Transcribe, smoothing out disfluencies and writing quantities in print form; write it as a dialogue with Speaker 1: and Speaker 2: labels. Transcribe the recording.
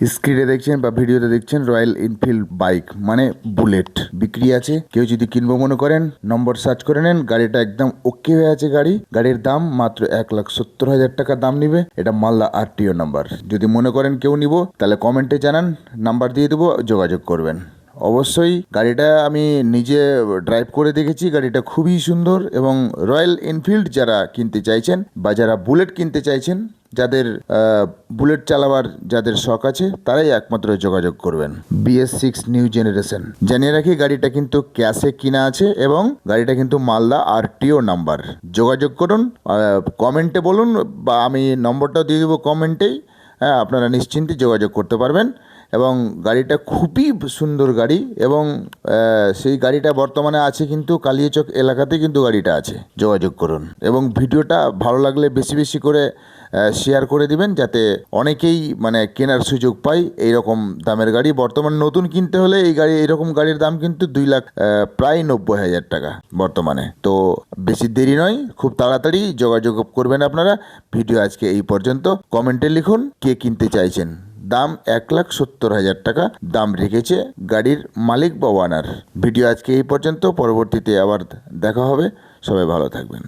Speaker 1: স্ক্রিনে দেখছেন বা ভিডিওতে দেখছেন রয়্যাল এনফিল্ড বাইক মানে বুলেট বিক্রি আছে। কেউ যদি কিনবো মনে করেন নম্বর সার্চ করে নেন। গাড়িটা একদম ওকে হয়ে আছে। গাড়ির দাম মাত্র 1,70,000 টাকা দাম নিবে। এটা মালদা আরটিও নাম্বার। যদি মনে করেন কেউ নিব তাহলে কমেন্টে জানান, নাম্বার দিয়ে দেবো, যোগাযোগ করবেন। অবশ্যই গাড়িটা আমি নিজে ড্রাইভ করে দেখেছি। গাড়িটা খুবই সুন্দর এবং রয়্যাল এনফিল্ড যারা কিনতে চাইছেন বা যারা বুলেট কিনতে চাইছেন, যাদের বুলেট চালাবার যাদের শখ আছে তারাই একমাত্র যোগাযোগ করবেন। BS6 new generation. জানিয়ে রাখি গাড়িটা কিন্তু ক্যাশে কিনা আছে এবং গাড়িটা কিন্তু মালদা আরটিও নাম্বার। যোগাযোগ করুন, কমেন্টে বলুন বা আমি নম্বরটাও দিয়ে দেবো কমেন্টেই। হ্যাঁ, আপনারা নিশ্চিন্তে যোগাযোগ করতে পারবেন এবং গাড়িটা খুবই সুন্দর গাড়ি এবং সেই গাড়িটা বর্তমানে আছে কিন্তু কালিয়াচক এলাকাতে কিন্তু গাড়িটা আছে। যোগাযোগ করুন এবং ভিডিওটা ভালো লাগলে বেশি বেশি করে শেয়ার করে দিবেন, যাতে অনেকেই মানে কেনার সুযোগ পায়। এইরকম দামের গাড়ি বর্তমান নতুন কিনতে হলে এইরকম গাড়ির দাম কিন্তু 2,00,000 প্রায় 90,000 টাকা বর্তমানে। তো বেশি দেরি নয়, খুব তাড়াতাড়ি যোগাযোগ করবেন আপনারা। ভিডিও আজকে এই পর্যন্ত। কমেন্টে লিখুন কে কিনতে চাইছেন। দাম 1,70,000 টাকা দাম রেখেছে গাড়ির মালিক বা ওনার। ভিডিও আজকে এই পর্যন্ত, পরবর্তীতে আবার দেখা হবে। সবাই ভালো থাকবেন।